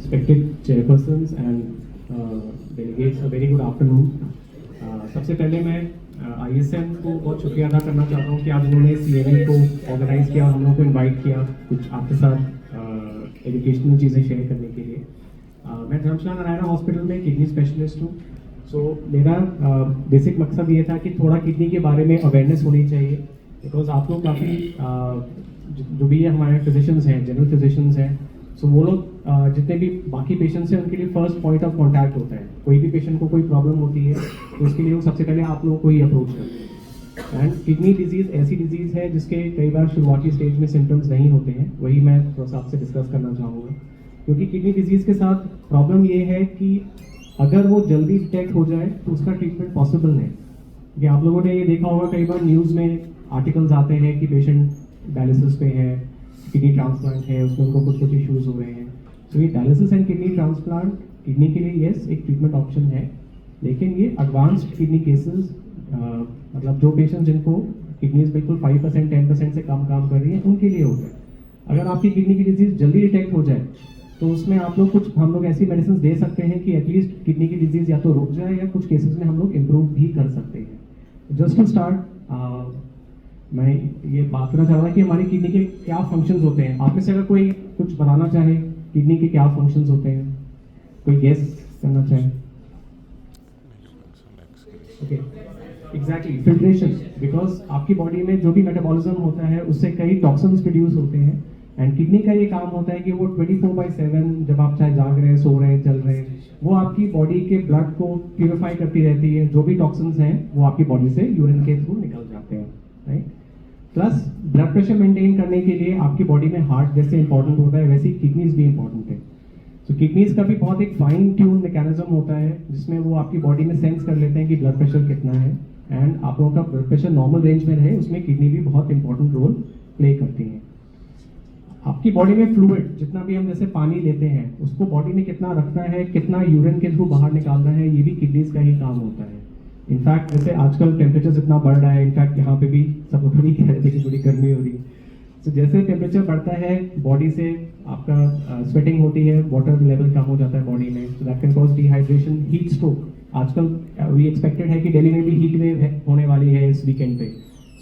respected chairpersons and delegates, a very good afternoon. सबसे पहले मैं ISM को बहुत शुक्रिया अदा करना चाहता हूँ कि आज उन्होंने इस इवेंट को ऑर्गेनाइज किया, हम लोगों को इनवाइट किया कुछ आपके साथ एजुकेशनल चीज़ें शेयर करने के लिए। मैं धर्मशाला नारायण हॉस्पिटल में किडनी स्पेशलिस्ट हूँ। सो मेरा बेसिक मकसद ये था कि थोड़ा किडनी के बारे में अवेयरनेस होनी चाहिए, बिकॉज आप लोग काफ़ी जो भी हमारे फिजिशियंस हैं, जनरल फिजिशियंस हैं, सो वो लोग जितने भी बाकी पेशेंट्स हैं उनके लिए फर्स्ट पॉइंट ऑफ कांटेक्ट होता है। कोई भी पेशेंट को कोई प्रॉब्लम होती है तो उसके लिए वो सबसे पहले आप लोगों को ही अप्रोच करते हैं। एंड किडनी डिजीज़ ऐसी डिजीज़ है जिसके कई बार शुरुआती स्टेज में सिम्टम्स नहीं होते हैं, वही मैं थोड़ा सा आपसे डिस्कस करना चाहूँगा। क्योंकि किडनी डिजीज़ के साथ प्रॉब्लम ये है कि अगर वो जल्दी डिटेक्ट हो जाए तो उसका ट्रीटमेंट पॉसिबल है। कि आप लोगों ने ये देखा होगा, कई बार न्यूज़ में आर्टिकल्स आते हैं कि पेशेंट डायलिसिस पे है, किडनी ट्रांसप्लांट है, उसमें उनको कुछ इश्यूज हो रहे हैं। तो ये dialysis and kidney transplant kidney के लिए यस एक ट्रीटमेंट ऑप्शन है, लेकिन ये एडवांस्ड किडनी केसेस, मतलब जो पेशेंट जिनको किडनीज बिल्कुल 5% 10% से कम काम कर रही है उनके लिए होता है। अगर आपकी किडनी की डिजीज जल्दी डिटेक्ट हो जाए तो उसमें आप लोग हम लोग ऐसी मेडिसिन दे सकते हैं कि एटलीस्ट किडनी की डिजीज या तो रुक जाए या कुछ केसेस में हम लोग इम्प्रूव भी कर सकते हैं। जस्ट टू स्टार्ट मैं ये बात करना चाहूँगा कि हमारी किडनी के क्या फंक्शंस होते हैं। आप में से अगर कोई कुछ बताना चाहे किडनी के क्या फंक्शंस होते हैं, कोई गेस करना चाहे? Okay, exactly, filtration. बिकॉज आपकी बॉडी में जो भी मेटाबॉलिज्म होता है उससे कई टॉक्सिन्स प्रोड्यूस होते हैं, एंड किडनी का ये काम होता है कि वो 24/7 जब आप चाहे जाग रहे हैं, सो रहे हैं, चल रहे हैं, वो आपकी बॉडी के ब्लड को प्यूरिफाई करती रहती है। जो भी टॉक्सिन्स हैं वो आपकी बॉडी से यूरिन के थ्रू निकल जाते हैं, right. Plus blood pressure maintain करने के लिए आपकी बॉडी में हार्ट जैसे इंपॉर्टेंट होता है, वैसे ही किडनीज भी इंपॉर्टेंट है। तो किडनीज का भी बहुत एक फाइन ट्यून मैकेनिज्म होता है जिसमें वो आपकी बॉडी में सेंस कर लेते हैं कि ब्लड प्रेशर कितना है, एंड आप लोगों का ब्लड प्रेशर नॉर्मल रेंज में रहे, उसमें किडनी भी बहुत इंपॉर्टेंट रोल प्ले करती है। आपकी बॉडी में फ्लूइड जितना भी हम जैसे पानी लेते हैं उसको बॉडी में कितना रखना है, कितना यूरिन के थ्रू बाहर निकालना है, ये भी किडनीज का ही काम होता है। इनफैक्ट जैसे आजकल टेम्परेचर जितना बढ़ रहा है, इनफैक्ट यहाँ पे भी सब लोग नहीं कह रहे थे कि थोड़ी गर्मी हो रही है, तो जैसे टेम्परेचर बढ़ता है बॉडी से आपका स्वेटिंग होती है, वाटर लेवल कम हो जाता है बॉडी में, so that can cause dehydration, heat stroke. आजकल वी एक्सपेक्टेड है कि दिल्ली में भी हीट वेव होने वाली है इस वीकेंड पे।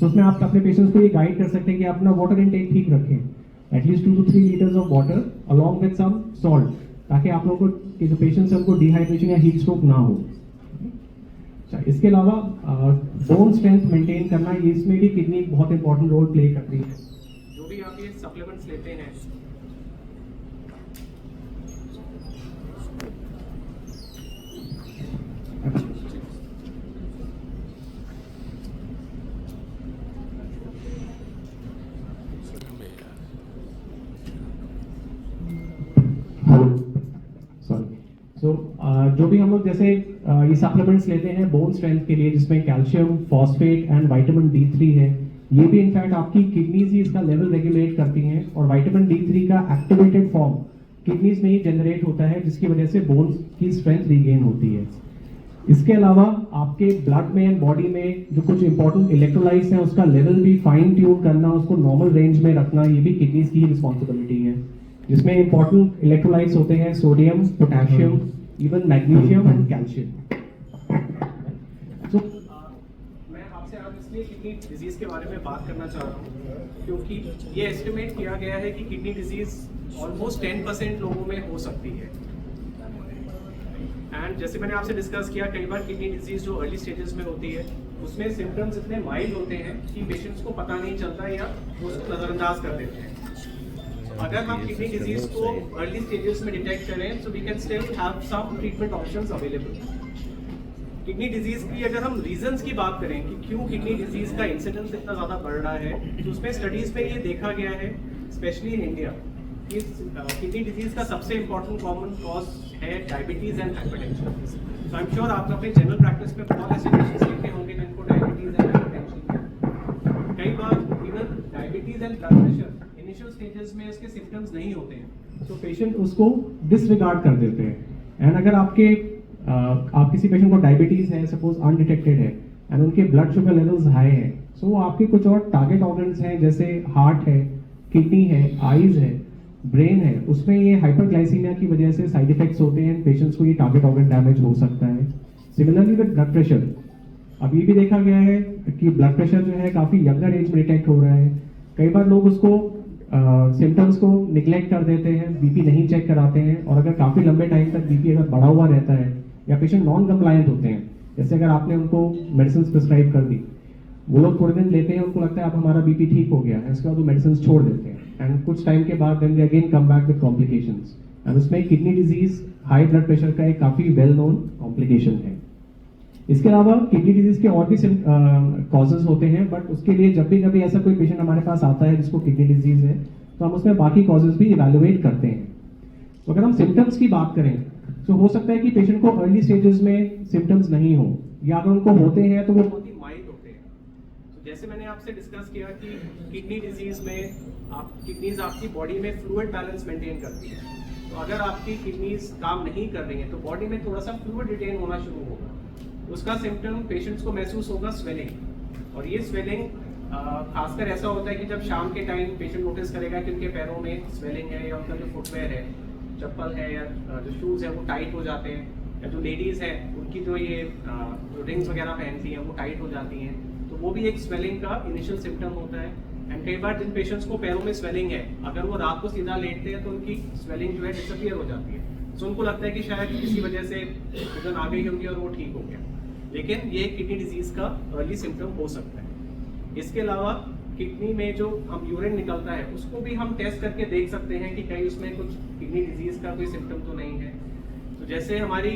सो उसमें आप अपने पेशेंट्स को ये गाइड कर सकते हैं कि अपना वाटर इनटेक ठीक रखें, at least 2 to 3 litres of water along with some salt, ताकि आप लोगों को जो पेशेंट्स हैं उनको डिहाइड्रेशन या हीट स्ट्रोक ना हो। इसके अलावा बोन स्ट्रेंथ मेंटेन करना, ये इसमें भी किडनी बहुत इंपॉर्टेंट रोल प्ले करती है। जो भी आप ये सप्लीमेंट्स लेते हैं, जो भी हम लोग जैसे ये सप्लीमेंट्स लेते हैं बोन स्ट्रेंथ के लिए, जिसमें calcium, phosphate and vitamin D3 है, ये भी इनफैक्ट आपकी किडनीज ही इसका लेवल रेगुलेट करती हैं, और विटामिन D3 का एक्टिवेटेड फॉर्म किडनीज में ही जनरेट होता है, जिसकी वजह से बोन की स्ट्रेंथ रीगेन होती है। इसके अलावा आपके ब्लड में एंड बॉडी में जो कुछ इंपॉर्टेंट इलेक्ट्रोलाइट्स हैं उसका लेवल भी फाइन ट्यून करना, उसको नॉर्मल रेंज में रखना, ये भी किडनीज की ही रिस्पॉन्सिबिलिटी है, जिसमें इंपॉर्टेंट इलेक्ट्रोलाइट्स होते हैं sodium, potassium, even magnesium and calcium. तो मैं आपसे आज इसलिए किडनी डिजीज के बारे में बात करना चाह रहा हूँ क्योंकि ये एस्टिमेट किया गया है कि किडनी डिजीज ऑलमोस्ट 10% लोगों में हो सकती है। एंड जैसे मैंने आपसे डिस्कस किया, कई बार किडनी डिजीज जो अर्ली स्टेजेस में होती है उसमें सिम्टम्स इतने माइल्ड होते हैं कि पेशेंट्स को पता नहीं चलता या वो उसको नज़रअंदाज कर देते हैं। अगर हम किडनी डिजीज को अर्ली स्टेजेस में डिटेक्ट करें तो we can still have some treatment options available. Kidney disease की अगर हम रीजंस की बात करें कि क्यों किडनी डिजीज का इंसिडेंस इतना ज़्यादा बढ़ रहा है, तो उसमें स्टडीज में ये देखा गया है, स्पेशली इन इंडिया, कि किडनी डिजीज का सबसे इंपॉर्टेंट कॉमन कॉज है डायबिटीज एंड हाइपरटेंशन। तो आई एम श्योर आप अपने जनरल प्रैक्टिस में बहुत ऐसे पेशेंट्स देखते होंगे जिनको डायबिटीज एंड हाइपरटेंशन, कई बार even diabetes and blood pressure initial stages में इसके सिम्टम्स नहीं होते हैं, तो पेशेंट उसको डिसरिगार्ड कर देते हैं। एंड अगर आप किसी पेशेंट को डायबिटीज है, सपोज अनडिटेक्टेड है, एंड उनके ब्लड शुगर लेवल्स हाई है, सो आपके कुछ और टारगेट ऑर्गन्स हैं जैसे हार्ट है, किडनी है, आईज है, ब्रेन है उसमें ये हाइपरग्लाइसीमिया की वजह से साइड इफेक्ट्स होते हैं, पेशेंट्स को ये टारगेट ऑर्गन डैमेज हो सकता है। सिमिलरली विद ब्लड प्रेशर, अब ये भी देखा गया है कि ब्लड प्रेशर जो है काफ़ी यंगर एज में डिटेक्ट हो रहा है। कई बार लोग उसको सिम्टम्स को निगलेक्ट कर देते हैं, बीपी नहीं चेक कराते हैं, और अगर काफ़ी लंबे टाइम तक बीपी अगर बढ़ा हुआ रहता है या पेशेंट नॉन कंप्लायंट होते हैं, जैसे अगर आपने उनको मेडिसिन प्रिस्क्राइब कर दी, वो लोग थोड़े दिन लेते हैं, उनको लगता है अब हमारा बीपी ठीक हो गया है, इसके बाद वो मेडिसिन छोड़ देते हैं, एंड कुछ टाइम के बाद then they again come back with complications. And उसमें kidney disease high blood pressure का एक काफ़ी वेल नोन कॉम्प्लिकेशन है। इसके अलावा किडनी डिजीज के और भी कॉजेज होते हैं, बट उसके लिए जब भी कभी ऐसा कोई पेशेंट हमारे पास आता है जिसको किडनी डिजीज है, तो हम उसमें बाकी कॉजेज भी इवैल्यूएट करते हैं। तो अगर हम सिम्टम्स की बात करें तो हो सकता है कि पेशेंट को अर्ली स्टेजेस में सिम्टम्स नहीं हो, या अगर उनको होते हैं तो वो बहुत ही माइल्ड होते हैं। तो जैसे मैंने आपसे डिस्कस किया कि किडनी डिजीज में किडनीज आपकी बॉडी में फ्लूइड बैलेंस मेंटेन करती है। तो अगर आपकी किडनीज काम नहीं कर रही है तो बॉडी में थोड़ा सा फ्लूइड रिटेन होना शुरू होगा। उसका सिम्टम पेशेंट्स को महसूस होगा स्वेलिंग, और ये स्वेलिंग खासकर ऐसा होता है कि जब शाम के टाइम पेशेंट नोटिस करेगा कि उनके पैरों में स्वेलिंग है, या उनका जो फुटवेयर है, चप्पल है या जो शूज़ है वो टाइट हो जाते हैं, या जो लेडीज़ हैं उनकी जो ये रिंग्स वगैरह पहनती हैं वो टाइट हो जाती हैं, तो वो भी एक स्वेलिंग का इनिशियल सिम्टम होता है। एंड कई बार जिन पेशेंट्स को पैरों में स्वेलिंग है, अगर वो रात को सीधा लेटते हैं तो उनकी स्वेलिंग जो है डिसअपियर हो जाती है। तो उनको लगता है कि शायद किसी वजह से वजन आ गई होगी और वो ठीक हो गया, लेकिन ये किडनी डिजीज का अर्ली सिम्टम हो सकता है। इसके अलावा किडनी में जो हम यूरिन निकलता है उसको भी हम टेस्ट करके देख सकते हैं कि कहीं उसमें कुछ किडनी डिजीज का कोई सिम्टम तो नहीं है। तो जैसे हमारी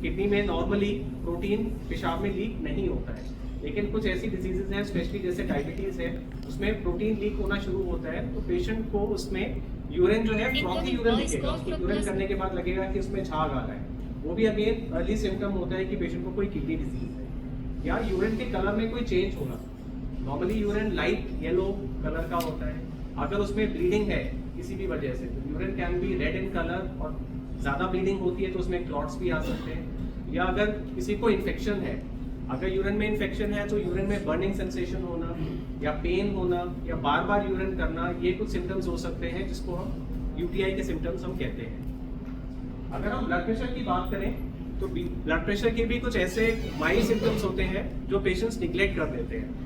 किडनी में नॉर्मली प्रोटीन पेशाब में लीक नहीं होता है, लेकिन कुछ ऐसी डिजीजेज हैं स्पेशली जैसे डायबिटीज है, उसमें प्रोटीन लीक होना शुरू होता है, तो पेशेंट को उसमें यूरिन जो है फ्रॉथी यूरिन दिखेगा, उसको यूरिन करने के बाद लगेगा कि उसमें झाग आ रहा है। वो भी अगेन अर्ली सिम्टम होता है कि पेशेंट को कोई किडनी डिजीज है। या यूरिन के कलर में कोई चेंज होगा, normally urine light yellow colour का होता है, अगर उसमें ब्लीडिंग है किसी भी वजह से तो urine can be red in colour, और ज़्यादा ब्लीडिंग होती है तो उसमें क्लॉट्स भी आ सकते हैं। या अगर किसी को इन्फेक्शन है, अगर यूरिन में इन्फेक्शन है तो यूरिन में बर्निंग सेंसेशन होना या पेन होना या बार बार यूरिन करना, ये कुछ सिम्टम्स हो सकते हैं जिसको हम यूटीआई के सिम्टम्स हम कहते हैं। अगर हम ब्लड प्रेशर की बात करें तो ब्लड प्रेशर के भी कुछ ऐसे माइल्ड सिम्टम्स होते हैं जो पेशेंट्स निगलेक्ट कर देते हैं।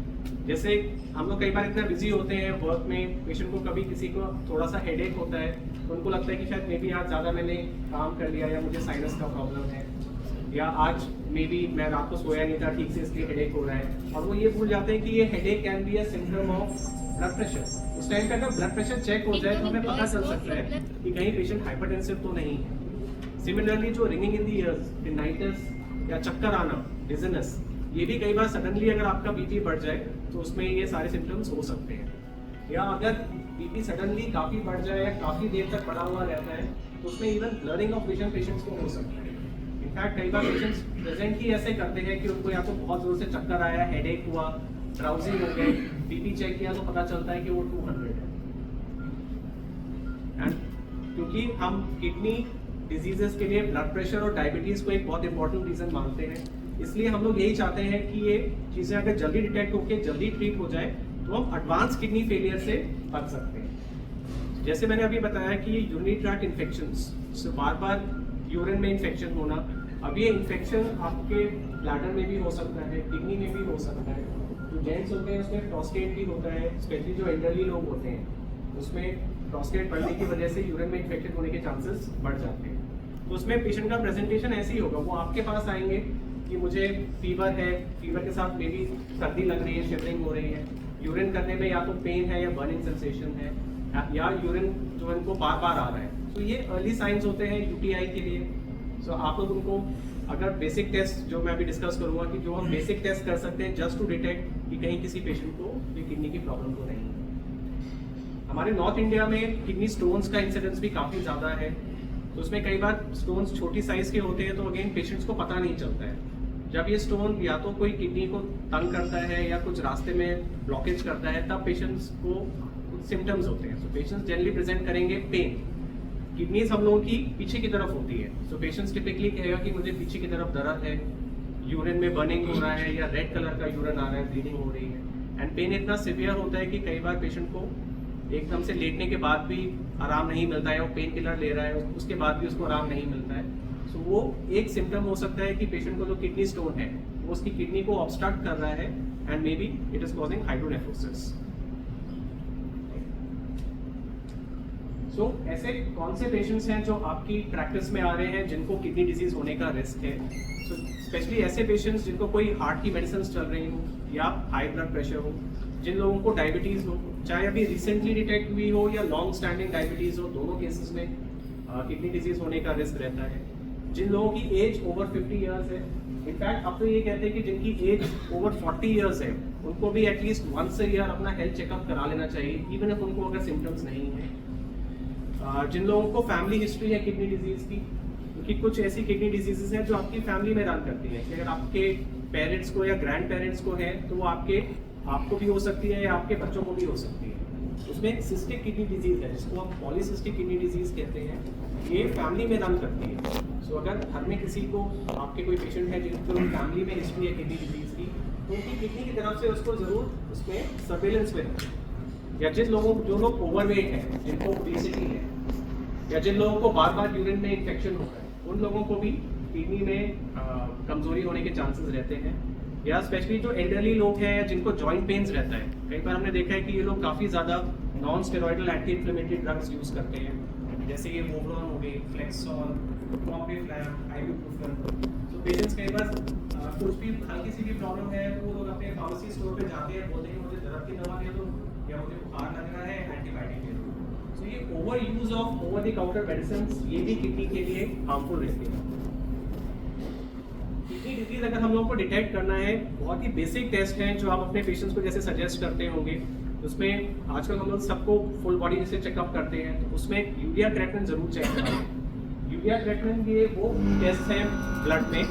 जैसे हम लोग कई बार इतना बिजी होते हैं वर्क में, पेशेंट को कभी किसी को थोड़ा सा हेडेक होता है तो उनको लगता है कि शायद मे बी आज ज़्यादा मैंने काम कर लिया, या मुझे साइनस का प्रॉब्लम है, या आज मे बी मैं रात को सोया नहीं था ठीक से इसलिए हेडेक हो रहा है, और वो ये भूल जाते हैं कि ये headache can be a symptom of blood pressure. उस टाइम पे अगर ब्लड प्रेशर चेक हो जाए तो हमें पता चल सकता है कि कहीं पेशेंट हाइपरटेंसिव तो नहीं है। सिमिलरली जो रिंगिंग इन द ईयर्स, टिनाइटिस या चक्कर आना, डिजीनेस, ये भी कई बार सडनली अगर आपका बीपी बढ़ जाए तो उसमें ये सारे सिम्टम्स हो सकते हैं। या अगर बीपी सडनली काफ़ी बढ़ जाए या काफ़ी देर तक बढ़ा हुआ रहता है तो उसमें even blurring of vision patients को हो सकता है। इनफैक्ट कई बार पेशेंट्स प्रेजेंट ही ऐसे करते हैं कि उनको या तो बहुत जोर से चक्कर आया, हेडेक हुआ, ड्राउजिंग हो गए, बीपी चेक किया तो पता चलता है कि वो 200 है। एंड क्योंकि हम किडनी डिजीजेस के लिए ब्लड प्रेशर और डायबिटीज को एक बहुत इंपॉर्टेंट रीजन मानते हैं, इसलिए हम लोग यही चाहते हैं कि ये चीज़ें अगर जल्दी डिटेक्ट होकर जल्दी ट्रीट हो जाए तो हम एडवांस किडनी फेलियर से बच सकते हैं। जैसे मैंने अभी बताया कि ये यूरिनरी ट्रैक्ट इन्फेक्शंस से बार बार यूरिन में इन्फेक्शन होना, अब ये इन्फेक्शन आपके ब्लैडर में भी हो सकता है, किडनी में भी हो सकता है। जो जेंट्स होते हैं उसमें प्रोस्टेट भी होता है, स्पेशली जो एल्डरली लोग होते हैं उसमें प्रोस्टेट बढ़ने की वजह से यूरिन में इन्फेक्शन होने के चांसेस बढ़ जाते हैं। तो उसमें पेशेंट का प्रेजेंटेशन ऐसे ही होगा, वो आपके पास आएंगे कि मुझे फीवर है, फीवर के साथ मे बी सर्दी लग रही है, शिवरिंग हो रही है, यूरिन करने में या तो पेन है या बर्निंग सेंसेशन है, या यूरिन जो इनको बार बार आ रहा है। तो ये अर्ली साइंस होते हैं यूटीआई के लिए। सो आप लोग उनको अगर बेसिक टेस्ट जो मैं अभी डिस्कस करूँगा कि जो हम बेसिक टेस्ट कर सकते हैं जस्ट टू डिटेक्ट कि कहीं किसी पेशेंट को ये किडनी की प्रॉब्लम तो नहीं है। हमारे नॉर्थ इंडिया में किडनी स्टोन्स का इंसिडेंस भी काफ़ी ज़्यादा है, तो उसमें कई बार स्टोन्स छोटी साइज़ के होते हैं तो अगेन पेशेंट्स को पता नहीं चलता है। जब ये स्टोन या तो कोई किडनी को तंग करता है या कुछ रास्ते में ब्लॉकेज करता है तब पेशेंट्स को कुछ सिम्टम्स होते हैं। सो पेशेंट्स जनरली प्रेजेंट करेंगे पेन। किडनीज हम लोगों की पीछे की तरफ होती है, सो पेशेंट्स टिपिकली कहेगा कि मुझे पीछे की तरफ दर्द है, यूरिन में बर्निंग हो रहा है या रेड कलर का यूरिन आ रहा है, ब्लीडिंग हो रही है, एंड पेन इतना सिवियर होता है कि कई बार पेशेंट को एकदम से लेटने के बाद भी आराम नहीं मिलता है, वो पेन किलर ले रहा है उसके बाद भी उसको आराम नहीं मिलता है, सो वो एक सिम्टम हो सकता है कि पेशेंट को जो किडनी स्टोन है वो उसकी किडनी को ऑब्स्ट्रक्ट कर रहा है and may be it is causing hydronephrosis. So ऐसे कौन से पेशेंट्स हैं जो आपकी प्रैक्टिस में आ रहे हैं जिनको किडनी डिजीज होने का रिस्क है? सो स्पेशली ऐसे पेशेंट्स जिनको कोई हार्ट की मेडिसिन चल रही हो या हाई ब्लड प्रेशर हो, जिन लोगों को डायबिटीज़ हो, चाहे अभी रिसेंटली डिटेक्ट हुई हो या लॉन्ग स्टैंडिंग डायबिटीज़ हो, दोनों केसेस में किडनी डिजीज होने का रिस्क रहता है। जिन लोगों की एज ओवर 50 ईयर्स है, इनफैक्ट अब तो ये कहते हैं कि जिनकी एज ओवर 40 ईयर्स है उनको भी एटलीस्ट वंस अ ईयर अपना हेल्थ चेकअप करा लेना चाहिए, इवन इफ उनको अगर सिम्टम्स नहीं है। जिन लोगों को फैमिली हिस्ट्री है किडनी डिजीज की, क्योंकि कुछ ऐसी किडनी डिजीजेस हैं जो आपकी फैमिली में रन करती हैं कि अगर आपके पेरेंट्स को या ग्रैंड पेरेंट्स को है तो वो आपको भी हो सकती है या आपके बच्चों को भी हो सकती है। उसमें सिस्टिक किडनी डिजीज है जिसको हम पॉलीसिस्टिक किडनी डिजीज कहते हैं, ये फैमिली में रन करती है। सो अगर घर में किसी को आपके कोई पेशेंट है जिनको फैमिली में हिस्ट्री है किडनी डिजीज की, तो उनकी किडनी की तरफ से उसको जरूर उसमें सर्वेलेंस में रखें। या जो लोग ओवरवेट हैं, जिनको ओबेसिटी है, या जिन लोगों को बार बार यूरिन में इन्फेक्शन होता है, उन लोगों को भी किडनी में कमजोरी होने के चांसेस रहते हैं। या स्पेशली जो एल्डरली लोग हैं या जिनको जॉइंट पेन्स रहता है, कई बार हमने देखा है कि ये लोग काफ़ी ज़्यादा non steroidal anti inflammatory drugs use करते हैं, जैसे ये मोवलॉन हो गई, फ्लेक्सॉल, प्रोपेफ्लैम, आइबुप्रोफेन। तो पेशेंट्स कई बार कुछ भी हल्की सी भी प्रॉब्लम है तो वो लोग अपने फार्मेसी स्टोर पे जाते हैं, बोलते हैं मुझे दर्द की दवा दे दो या मुझे बुखार लग रहा है एंटीबायोटिक दे दो। तो ये over use of over the counter medicine ये भी किडनी के लिए हार्मफुल रहती है। किडनी डिजीज अगर हम लोगों को डिटेक्ट करना है, बहुत ही बेसिक टेस्ट हैं जो आप अपने पेशेंट्स को जैसे सजेस्ट करते होंगे। उसमें आजकल हम लोग सबको फुल बॉडी जैसे चेकअप करते हैं, तो उसमें यूरिया क्रेटिनिन जरूर चेक कराएं। यूरिया क्रेटिनिन ये वो टेस्ट है ब्लड में